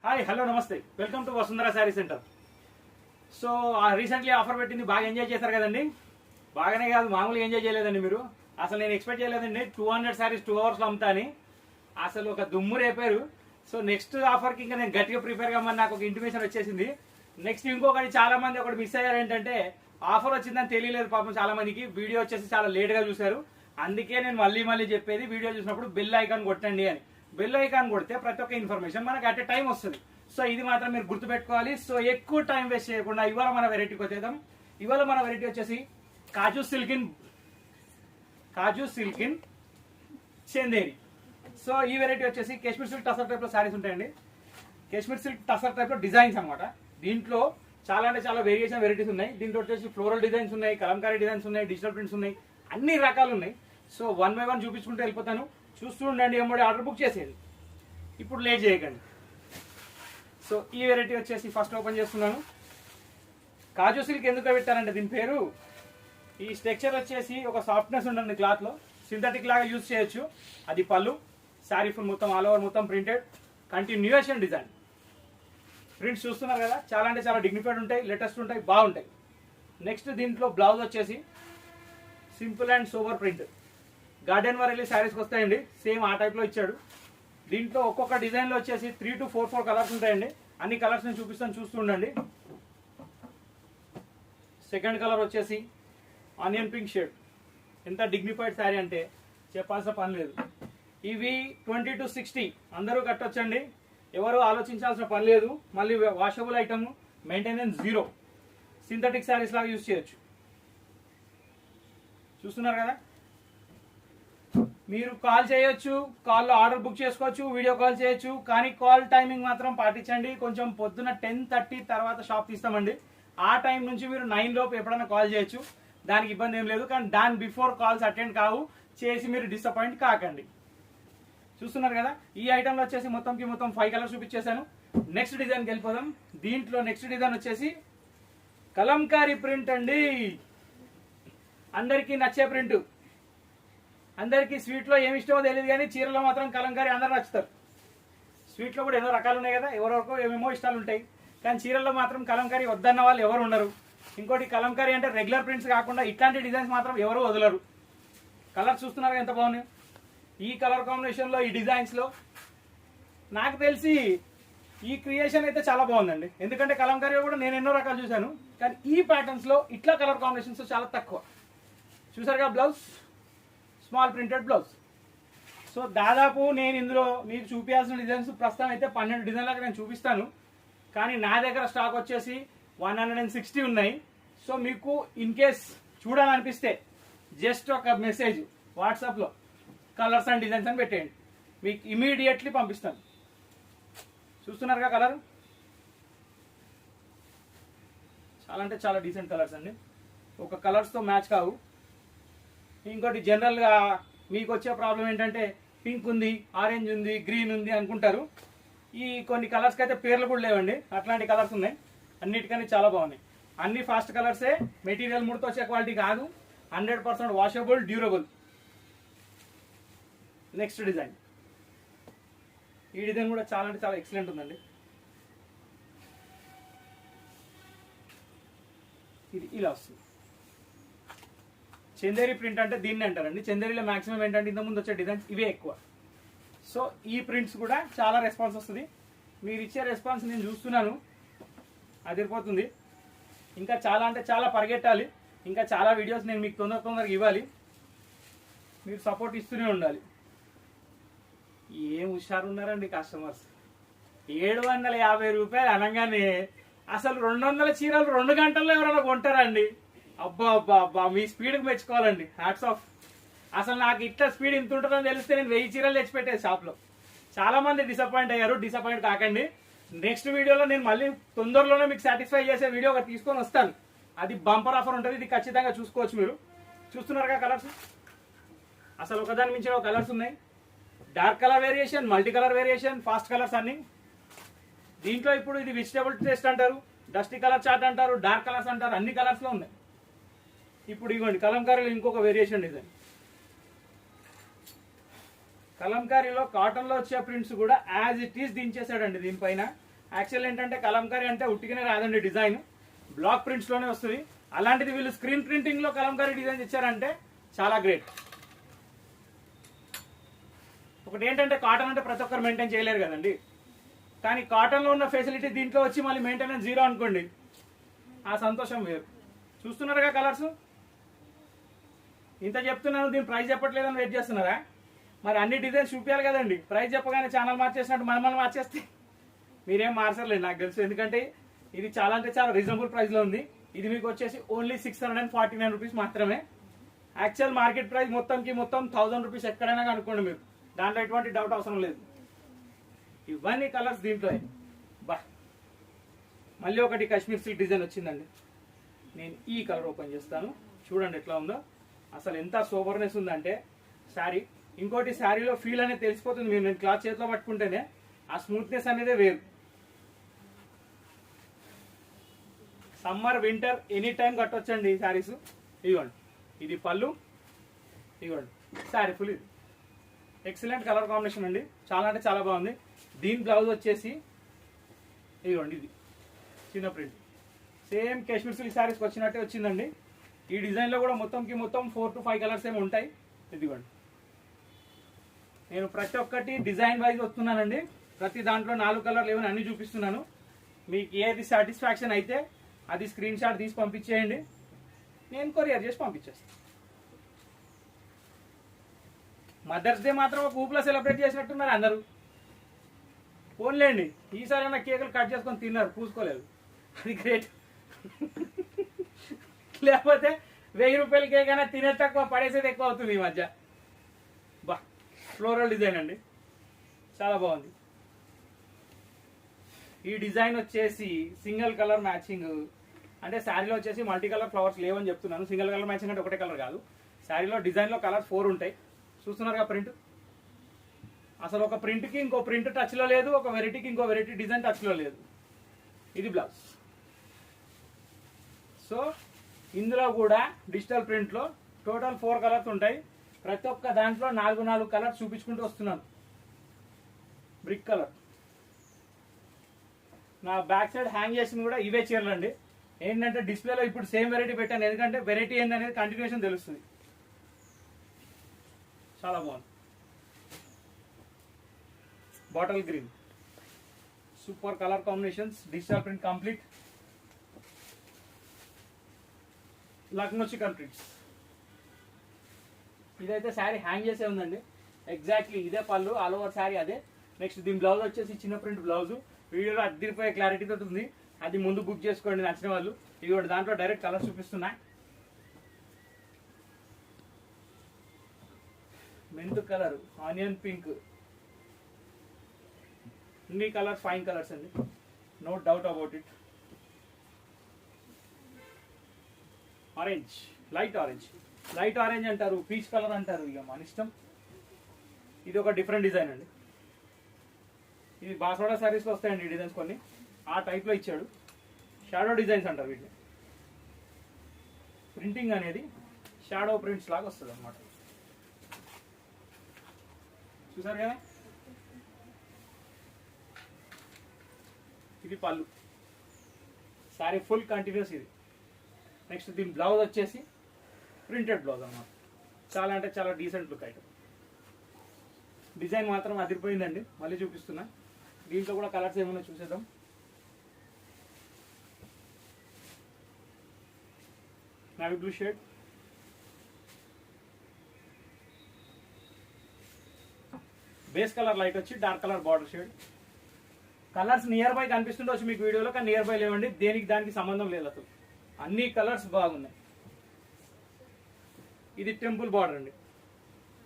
Hi hello నమస్తే welcome to Vasundhara sari centre. So recently offer పెట్టింది బాగా ఎంజాయ్ చేశారు కదండి. బాగానే కాదు, మామూలుగా ఎంజాయ్ చేయలేదండి మీరు. అసలు నేను ఎక్స్పెక్ట్ చేయలేదండి 200 శారీస్ 2 అవర్స్లో అమ్ముతా అని. అసలు ఒక దుమ్ము రేపారు. సో నెక్స్ట్ ఆఫర్కి ఇంకా నేను గట్టిగా ప్రిపేర్ కమ్మని నాకు ఒక ఇంటిమేషన్ వచ్చేసింది. నెక్స్ట్ ఇంకొకటి చాలా మంది ఒకటి మిస్ అయ్యారు, ఏంటంటే ఆఫర్ వచ్చిందని తెలియలేదు పాపం చాలా మందికి. వీడియో వచ్చేసి చాలా లేట్గా చూశారు. అందుకే నేను మళ్ళీ చెప్పేది, వీడియో చూసినప్పుడు బెల్ ఐకాన్ కొట్టండి అని. బెల్ ఐకాన్ కొడితే ప్రతి ఒక్క ఇన్ఫర్మేషన్ మనకు అట్ ఎ టైం వస్తుంది. సో ఇది మాత్రం మీరు గుర్తుపెట్టుకోవాలి. సో ఎక్కువ టైం వేస్ట్ చేయకుండా ఇవాళ మన వెరైటీకి వచ్చేద్దాం. ఇవాళ మన వెరైటీ వచ్చేసి కాజు సిల్కిన్ చందేరి. సో ఈ వెరైటీ వచ్చేసి కాశ్మీర్ సిల్క్ టసర్ టైప్ లో శారీస్ ఉంటాయండి. కాశ్మీర్ సిల్క్ టసర్ టైప్ లో డిజైన్స్ అనమాట. దీంట్లో చాలా అంటే చాలా వేరియేషన్ వెరైటీస్ ఉన్నాయి. దీంట్లో వచ్చేసి ఫ్లోరల్ డిజైన్స్ ఉన్నాయి, కలంకారీ డిజైన్స్ ఉన్నాయి, డిజిటల్ ప్రింట్స్ ఉన్నాయి, అన్ని రకాలు ఉన్నాయి. సో 1 by 1 చూపించుకుంటూ వెళ్ళిపోతాను. చూస్తూ ఉండండి, ఎంబడి ఆర్డర్ బుక్ చేసేది. ఇప్పుడు లేట్ చేయకండి. సో ఈ వెరైటీ వచ్చేసి ఫస్ట్ ఓపెన్ చేస్తున్నాను. కాజు సిల్క్ ఎందుకు పెట్టారంటే దీని పేరు, ఈ స్ట్రక్చర్ వచ్చేసి ఒక సాఫ్ట్నెస్ ఉంటుంది క్లాత్లో, సింథటిక్ లాగా యూజ్ చేయొచ్చు. అది పళ్ళు, శారీ ఫుల్ మొత్తం ఆల్ ఓవర్ మొత్తం ప్రింటెడ్ కంటిన్యూయేషన్ డిజైన్. ప్రింట్స్ చూస్తున్నారు కదా, చాలా అంటే చాలా డిగ్నిఫైడ్ ఉంటాయి, లేటెస్ట్ ఉంటాయి, బాగుంటాయి. నెక్స్ట్ దీంట్లో బ్లౌజ్ వచ్చేసి simple and sober print. Garden Vareli శారీస్కి వస్తాయండి, సేమ్ ఆ టైప్లో ఇచ్చాడు. దీంట్లో ఒక్కొక్క డిజైన్లో వచ్చేసి 3 to 4 కలర్స్ ఉంటాయండి. అన్ని కలర్స్ నేను చూపిస్తాను, చూస్తూ ఉండండి. సెకండ్ కలర్ వచ్చేసి ఆనియన్ పింక్ షేడ్. ఎంత డిగ్నిఫైడ్ శారీ అంటే చెప్పాల్సిన పని లేదు. ఇవి 20 to 60 అందరూ కట్టొచ్చండి, ఎవరు ఆలోచించాల్సిన పని లేదు. మళ్ళీ washable item, maintenance 0, synthetic saris లాగా యూజ్ చేయొచ్చు. చూస్తున్నారు కదా, మీరు కాల్ చేయొచ్చు, కాల్లో ఆర్డర్ బుక్ చేసుకోవచ్చు, వీడియో కాల్ చేయొచ్చు. కానీ కాల్ టైమింగ్ మాత్రం పాటించండి. కొంచెం పొద్దున 10:30 తర్వాత షాప్ తీస్తామండి. ఆ టైం నుంచి మీరు 9 లోపు ఎప్పుడైనా కాల్ చేయొచ్చు, దానికి ఇబ్బంది ఏం లేదు. కానీ దాని బిఫోర్ కాల్స్ అటెండ్ కావు, చేసి మీరు డిసప్పాయింట్ కాకండి. చూస్తున్నారు కదా, ఈ ఐటెంలో వచ్చేసి మొత్తం 5 కలర్స్ చూపించేశాను. నెక్స్ట్ డిజైన్కి వెళ్ళిపోదాం. దీంట్లో నెక్స్ట్ డిజైన్ వచ్చేసి కలంకారీ ప్రింట్ అండి. అందరికీ నచ్చే ప్రింట్. అందరికీ స్వీట్లో ఏమి ఇష్టమో తెలియదు, కానీ చీరలో మాత్రం కలంకారీ అందరూ నచ్చుతారు. స్వీట్లో కూడా ఎన్నో రకాలు ఉన్నాయి కదా, ఎవరెవరికో ఏమేమో ఇష్టాలు ఉంటాయి. కానీ చీరల్లో మాత్రం కలంకారీ వద్దన్న వాళ్ళు ఎవరు ఉండరు. ఇంకోటి కలంకారీ అంటే రెగ్యులర్ ప్రింట్స్ కాకుండా ఇట్లాంటి డిజైన్స్ మాత్రం ఎవరు వదలరు. కలర్ చూస్తున్నారు ఎంత బాగున్నాయి. ఈ కలర్ కాంబినేషన్లో, ఈ డిజైన్స్లో నాకు తెలిసి ఈ క్రియేషన్ అయితే చాలా బాగుందండి. ఎందుకంటే కలంకారీలో కూడా నేను ఎన్నో రకాలు చూశాను, కానీ ఈ ప్యాటర్న్స్లో ఇట్లా కలర్ కాంబినేషన్స్ చాలా తక్కువ. చూసారుగా, blouse small printed blouse. So దాదాపు నేను ఇందులో మీకు చూపించాల్సిన డిజైన్స్ ప్రస్తుతం అయితే 12 డిజైన్లకు నేను చూపిస్తాను. కానీ నా దగ్గర స్టాక్ వచ్చేసి 160 ఉన్నాయి. సో మీకు ఇన్ కేస్ చూడాలనిపిస్తే జస్ట్ ఒక మెసేజ్ వాట్సాప్లో కలర్స్ అండ్ డిజైన్స్ అని పెట్టేయండి, మీకు ఇమీడియట్లీ పంపిస్తాను. చూస్తున్నారుగా కలర్, చాలా అంటే చాలా డీసెంట్ కలర్స్ అండి. ఒక కలర్స్తో మ్యాచ్ కావు. ఇంకోటి జనరల్గా మీకు వచ్చే ప్రాబ్లం ఏంటంటే పింక్ ఉంది, ఆరెంజ్ ఉంది, గ్రీన్ ఉంది అనుకుంటారు. ఈ కొన్ని కలర్స్కి అయితే పేర్లు కూడా లేవండి, అట్లాంటి కలర్స్ ఉన్నాయి. అన్నిటికన్నా చాలా బాగున్నాయి. అన్ని ఫాస్ట్ కలర్సే, మెటీరియల్ ముడితో వచ్చే క్వాలిటీ కాదు, 100% వాషబుల్, డ్యూరబుల్. నెక్స్ట్ డిజైన్, ఈ డిజైన్ కూడా చాలా అంటే చాలా ఎక్సలెంట్ ఉందండి. ఇది ఇలా వస్తుంది. చందేరి ప్రింట్ అంటే దీన్ని అంటారండి. చందేరిలో మాక్సిమం ఏంటంటే ఇంతకుముందు వచ్చే డిజైన్స్ ఇవే ఎక్కువ. సో ఈ ప్రింట్స్ కూడా చాలా రెస్పాన్స్ వస్తుంది. మీరు ఇచ్చే రెస్పాన్స్ నేను చూస్తున్నాను, అదిరిపోతుంది. ఇంకా చాలా అంటే చాలా పరిగెట్టాలి, ఇంకా చాలా వీడియోస్ నేను మీకు తొందరగా ఇవ్వాలి. మీరు సపోర్ట్ ఇస్తూనే ఉండాలి. ఏం హుషారు ఉన్నారండి కస్టమర్స్. 750 రూపాయలు అనగానే అసలు 200 చీరలు 2 గంటల్లో ఎవరైనా కొంటారండి. అబ్బా మీ స్పీడ్కి మెచ్చుకోవాలండి, హ్యాట్స్ ఆఫ్. అసలు నాకు ఇట్లా స్పీడ్ ఇంత ఉంటుందని తెలిస్తే నేను 1000 చీరలు తెచ్చిపెట్టేది షాప్లో. చాలా మంది డిసప్పాయింట్ అయ్యారు, డిసప్పాయింట్ కాకండి. నెక్స్ట్ వీడియోలో నేను మళ్ళీ తొందరలోనే మీకు సాటిస్ఫై చేసే వీడియో ఒకటి తీసుకొని వస్తాను. అది బంపర్ ఆఫర్ ఉంటుంది, ఇది ఖచ్చితంగా చూసుకోవచ్చు. మీరు చూస్తున్నారుగా కలర్స్, అసలు ఒకదాని మించిన ఒక కలర్స్ ఉన్నాయి. Dark colour variation, multi colour variation, fast colours అన్ని. దీంట్లో ఇప్పుడు ఇది వెజిటేబుల్ టేస్ట్ అంటారు, డస్టీ కలర్ చార్ట్ అంటారు, డార్క్ కలర్స్ అంటారు, అన్ని కలర్స్లో ఉన్నాయి. ఇప్పుడు ఇవ్వండి కలంకారీలో ఇంకొక వేరియేషన్ డిజైన్. కలంకారీలో కాటన్లో వచ్చే ప్రింట్స్ కూడా యాజ్ ఇట్ ఈస్ దించేసాడండి దీనిపైన. యాక్చువల్ ఏంటంటే కలంకారీ అంటే ఉట్టిగానే రాదండి, డిజైన్ బ్లాక్ ప్రింట్స్లోనే వస్తుంది. అలాంటిది వీళ్ళు స్క్రీన్ ప్రింటింగ్లో కలంకారీ డిజైన్ ఇచ్చారంటే చాలా గ్రేట్. ఒకటి ఏంటంటే కాటన్ అంటే ప్రతి ఒక్కరు మెయింటైన్ చేయలేరు కదండి, కానీ కాటన్లో ఉన్న ఫెసిలిటీ దీంట్లో వచ్చి మళ్ళీ మెయింటెనెన్స్ జీరో అనుకోండి, ఆ సంతోషం వేరు. చూస్తున్నారుగా కలర్స్, ఇంత చెప్తున్నాను, దీని ప్రైస్ చెప్పట్లేదని వెయిట్ చేస్తున్నారా? మరి అన్ని డిజైన్స్ చూపించాలి కదండి. ప్రైస్ చెప్పగానే ఛానల్ మార్చేసినట్టు మనం మార్చేస్తే మీరేం మార్చర్లేదు నాకు తెలుసు, ఎందుకంటే ఇది చాలా అంటే చాలా రీజనబుల్ ప్రైస్లో ఉంది. ఇది మీకు వచ్చేసి ఓన్లీ 649 రూపీస్ మాత్రమే. యాక్చువల్ మార్కెట్ ప్రైస్ మొత్తంకి మొత్తం 1000 రూపీస్ ఎక్కడైనా కనుక్కోండి మీరు, దాంట్లో ఎటువంటి డౌట్ అవసరం లేదు. ఇవన్నీ కలర్స్ దీంట్లో బా. మళ్ళీ ఒకటి కాశ్మీర్ సిల్క్ డిజైన్ వచ్చిందండి. నేను ఈ కలర్ ఓపెన్ చేస్తాను, చూడండి ఎట్లా ఉందో. అసలు ఎంత సూపర్నెస్ ఉందంటే శారీ. ఇంకోటి శారీలో ఫీల్ అనేది తెలిసిపోతుంది, మీరు నేను క్లాత్ చేతిలో పట్టుకుంటేనే ఆ స్మూత్నెస్ అనేది వేరు. సమ్మర్ వింటర్ ఎనీ టైం కట్టొచ్చండి ఈ శారీస్. ఇదిగోండి, ఇది పళ్ళు, ఇదిగోండి శారీ ఫుల్. ఇది ఎక్సలెంట్ కలర్ కాంబినేషన్ అండి, చాలా అంటే చాలా బాగుంది. దీని బ్లౌజ్ వచ్చేసి ఇదిగోండి, ఇది చిన్న ప్రింట్, సేమ్ కాశ్మీర్ సిల్క్ శారీస్కి వచ్చినట్టే వచ్చిందండి. ఈ డిజైన్లో కూడా మొత్తంకి మొత్తం 4 to 5 కలర్స్ ఏమి ఉంటాయి. ఇదిగోండి, నేను ప్రతి ఒక్కటి డిజైన్ వైజ్ వస్తున్నానండి, ప్రతి దాంట్లో 4 కలర్లు ఏమైనా అన్ని చూపిస్తున్నాను. మీకు ఏది సాటిస్ఫాక్షన్ అయితే అది స్క్రీన్ షాట్ తీసి పంపించేయండి, నేను కొరియర్ చేసి పంపించేస్తాను. మదర్స్ డే మాత్రం ఒక ఊపులో సెలబ్రేట్ చేసినట్టున్నారు అందరూ. పోన్లేండి, ఈసారైనా కేకులు కట్ చేసుకొని తిన్నారు, పూసుకోలేదు, అది గ్రేట్. లేకపోతే 1000 రూపాయల కేక్ అయినా తినే తక్కువ, పడేసేది ఎక్కువ అవుతుంది ఈ మధ్య. బా, ఫ్లోరల్ డిజైన్ అండి, చాలా బాగుంది. ఈ డిజైన్ వచ్చేసి సింగిల్ కలర్ మ్యాచింగ్, అంటే శారీలో వచ్చేసి మల్టీ కలర్ ఫ్లవర్స్ లేవని చెప్తున్నాను. సింగిల్ కలర్ మ్యాచింగ్ అంటే ఒకటే కలర్ కాదు, శారీలో డిజైన్లో కలర్స్ 4 ఉంటాయి. చూస్తున్నారుగా ప్రింట్. అసలు ఒక ప్రింట్కి ఇంకో ప్రింట్ టచ్లో లేదు, ఒక వెరైటీకి ఇంకో వెరైటీ డిజైన్ టచ్లో లేదు. ఇది బ్లౌజ్. సో ఇందులో కూడా డిజిటల్ ప్రింట్లో టోటల్ 4 కలర్స్ ఉంటాయి. ప్రతి ఒక్క దాంట్లో 4 కలర్స్ చూపించుకుంటూ వస్తున్నాను. Brick colour. నా బ్యాక్ సైడ్ హ్యాంగ్ చేసింది కూడా ఇవే చీరలు అండి. ఏంటంటే డిస్ప్లేలో ఇప్పుడు సేమ్ వెరైటీ పెట్టాను, ఎందుకంటే వెరైటీ ఏందనేది కంటిన్యూషన్ తెలుస్తుంది. చాలా బాగుంది. Bottle green, super colour combinations, digital print complete. Lucknow chicken prints. ఇదైతే శారీ హ్యాంగ్ చేసే ఉందండి, ఎగ్జాక్ట్లీ ఇదే పళ్ళు, ఆల్ ఓవర్ శారీ అదే. నెక్స్ట్ దీని బ్లౌజ్ వచ్చేసి చిన్న ప్రింట్ బ్లౌజ్, వీడియోలో అద్దరిపోయే క్లారిటీతో ఉంది. అది ముందు బుక్ చేసుకోండి నచ్చిన వాళ్ళు. ఇదిగోండి, దాంట్లో డైరెక్ట్ కలర్ చూపిస్తున్నా. మెంతు కలర్, ఆనియన్ పింక్, ఇన్ని కలర్స్ ఫైన్ కలర్స్ అండి, no doubt about it. Orange, light orange, light orange అంటారు, పీచ్ కలర్ అంటారు, ఇక మన ఇష్టం. ఇది ఒక డిఫరెంట్ డిజైన్ అండి. ఇది బాస్వాడా శారీస్లో వస్తాయండి ఈ డిజైన్స్, కొన్ని ఆ టైప్లో ఇచ్చాడు. షాడో డిజైన్స్ అంటారు వీటిని. ప్రింటింగ్ అనేది షాడో ప్రింట్స్ లాగా వస్తుంది అనమాట. చూసారు కదా, ఇది పళ్ళు, శారీ ఫుల్ కంటిన్యూస్ ఇది. నెక్స్ట్ దీని బ్లౌజ్ వచ్చేసి ప్రింటెడ్ బ్లౌజ్ అన్నమాట. చాలా అంటే చాలా డీసెంట్ లుక్ ఐటమ్. డిజైన్ మాత్రం అదిరిపోయిందండి, మళ్ళీ చూపిస్తున్నా. దీంట్లో కూడా కలర్స్ ఏమైనా చూసేద్దాం. Navy blue shade, base colour light వచ్చి dark colour border shade. Colours nearby కనిపిస్తుండొచ్చు మీకు వీడియోలో, కానీ నియర్ బై లేవండి, దేనికి దానికి సంబంధం లేదు అసలు. అన్ని కలర్స్ బాగున్నాయి. ఇది టెంపుల్ బార్డర్ అండి,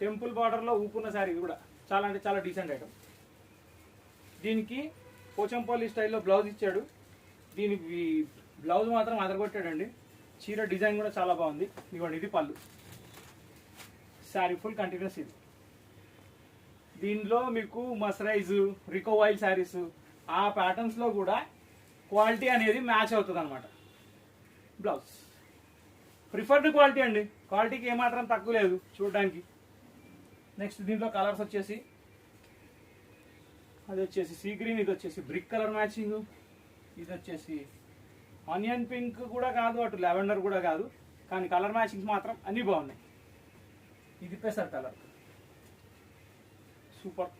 టెంపుల్ బార్డర్లో ఊపున్న శారీ కూడా చాలా అంటే చాలా డీసెంట్ ఐటమ్. దీనికి పోచంపల్లి స్టైల్లో బ్లౌజ్ ఇచ్చాడు. దీనికి బ్లౌజ్ మాత్రం అదరగొట్టాడండి. చీర డిజైన్ కూడా చాలా బాగుంది. ఇదిగోండి, ఇది పళ్ళు, శారీ ఫుల్ కంటిన్యూస్. ఇది దీనిలో మీకు మస్రైజ్, రికోవైల్ శారీస్ ఆ ప్యాటర్న్స్లో కూడా క్వాలిటీ అనేది మ్యాచ్ అవుతుంది అనమాట. బ్లౌజ్ ప్రిఫర్డ్ క్వాలిటీ అండి, క్వాలిటీకి ఏమాత్రం తక్కువ లేదు చూడడానికి. నెక్స్ట్ దీంట్లో కలర్స్ వచ్చేసి అది వచ్చేసి సీ గ్రీన్, ఇది వచ్చేసి బ్రిక్ కలర్ మ్యాచింగ్, ఇది వచ్చేసి ఆనియన్ పింక్ కూడా కాదు, అటు లెవెండర్ కూడా కాదు, కానీ కలర్ మ్యాచింగ్స్ మాత్రం అన్నీ బాగున్నాయి. ఇది పెసర్ colour super.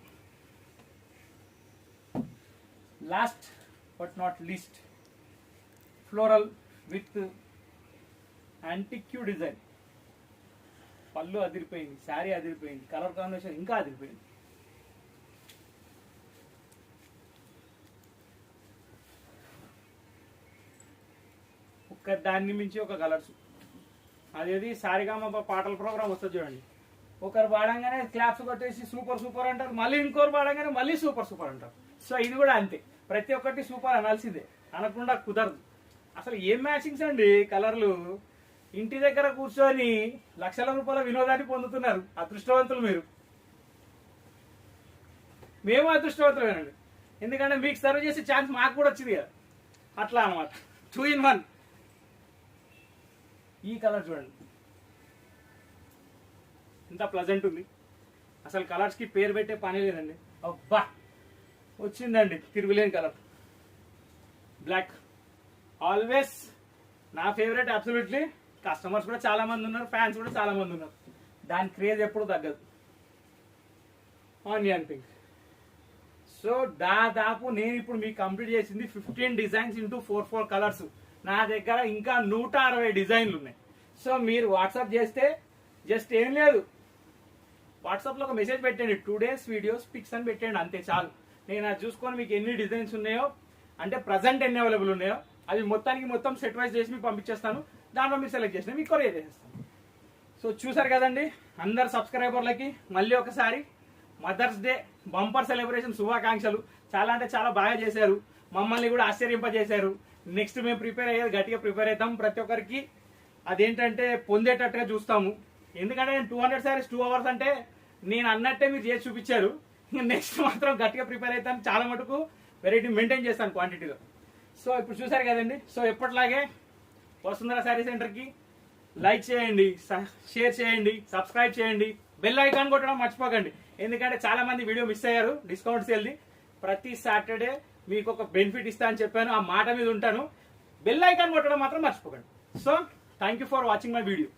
Last but not least, floral with antique design. పళ్ళు అదిరిపోయింది, శారీ అదిరిపోయింది, కలర్ కాంబినేషన్ ఇంకా అదిరిపోయింది. ఒక్క దాన్ని మించి ఒక కలర్స్. అదేది సారిగామ పాటల ప్రోగ్రామ్ వస్తుంది చూడండి, ఒకరు పాడంగానే క్లాప్స్ కొట్టేసి సూపర్ సూపర్ అంటారు, మళ్ళీ ఇంకోరు పాడంగానే మళ్ళీ సూపర్ సూపర్ అంటారు. సో ఇది కూడా అంతే, ప్రతి ఒక్కటి సూపర్ అనాల్సిందే, అనకుండా కుదరదు. అసలు ఏం మ్యాచింగ్స్ అండి కలర్లు. ఇంటి దగ్గర కూర్చొని లక్షల రూపాయల వినోదాన్ని పొందుతున్నారు, అదృష్టవంతులు మీరు. మేము అదృష్టవంతులేనండి, ఎందుకంటే మీకు సర్వ్ చేసే ఛాన్స్ మాకు కూడా వచ్చింది కదా, అట్లా అనమాట. 2 in 1. ఈ కలర్ చూడండి ఎంత ప్లజెంట్ ఉంది, అసలు కలర్స్కి పేరు పెట్టే పని లేదండి. అబ్బా వచ్చిందండి తిరుగులేని కలర్ బ్లాక్. ఆల్వేస్ నా ఫేవరెట్ అబ్సల్యూట్లీ. కస్టమర్స్ కూడా చాలా మంది ఉన్నారు, ఫ్యాన్స్ కూడా చాలా మంది ఉన్నారు, దాని క్రేజ్ ఎప్పుడు తగ్గదు. Onion pink. సో దాదాపు నేను ఇప్పుడు మీకు కంప్లీట్ చేసింది 15 డిజైన్స్ ఇంటూ 4 కలర్స్. నా దగ్గర ఇంకా 160 డిజైన్లు ఉన్నాయి. సో మీరు వాట్సాప్ చేస్తే జస్ట్ ఏం లేదు, వాట్సాప్లో ఒక మెసేజ్ పెట్టండి, 2 days వీడియోస్ పిక్స్ అని పెట్టండి, అంతే చాలు. నేను అది చూసుకొని మీకు ఎన్ని డిజైన్స్ ఉన్నాయో, అంటే ప్రజెంట్ ఎన్ని అవైలబుల్ ఉన్నాయో అవి మొత్తం సెట్ వైజ్ చేసి మీకు పంపించేస్తాను. దాంట్లో మీరు సెలెక్ట్ చేసిన మీకు కొరియర్ చేసేస్తాను. సో చూసారు కదండి, అందరు సబ్స్క్రైబర్లకి మళ్ళీ ఒకసారి మదర్స్ డే బంపర్ సెలబ్రేషన్ శుభాకాంక్షలు. చాలా అంటే చాలా బాగా చేశారు, మమ్మల్ని కూడా ఆశ్చర్యింపజేశారు. నెక్స్ట్ మేము ప్రిపేర్ అయ్యేది గట్టిగా ప్రిపేర్ అవుతాం, ప్రతి ఒక్కరికి అదేంటంటే పొందేటట్టుగా చూస్తాము. ఎందుకంటే నేను 200 sarees 2 hours అంటే నేను అన్నట్టే మీరు చేసి చూపించారు. నెక్స్ట్ మాత్రం గట్టిగా ప్రిపేర్ అవుతాను, చాలా మటుకు వెరైటీ మెయింటైన్ చేస్తాను క్వాంటిటీలో. సో ఇప్పుడు చూసారు కదండి, సో ఎప్పటిలాగే వసుంధర శారీ సెంటర్కి లైక్ చేయండి, షేర్ చేయండి, సబ్స్క్రైబ్ చేయండి, బెల్ ఐకాన్ కొట్టడం మర్చిపోకండి. ఎందుకంటే చాలా మంది వీడియో మిస్ అయ్యారు డిస్కౌంట్స్ వెళ్ళి. ప్రతి సాటర్డే మీకు ఒక బెనిఫిట్ ఇస్తా అని చెప్పాను, ఆ మాట మీద ఉంటాను. బెల్ ఐకాన్ కొట్టడం మాత్రం మర్చిపోకండి. So thank you for watching my video.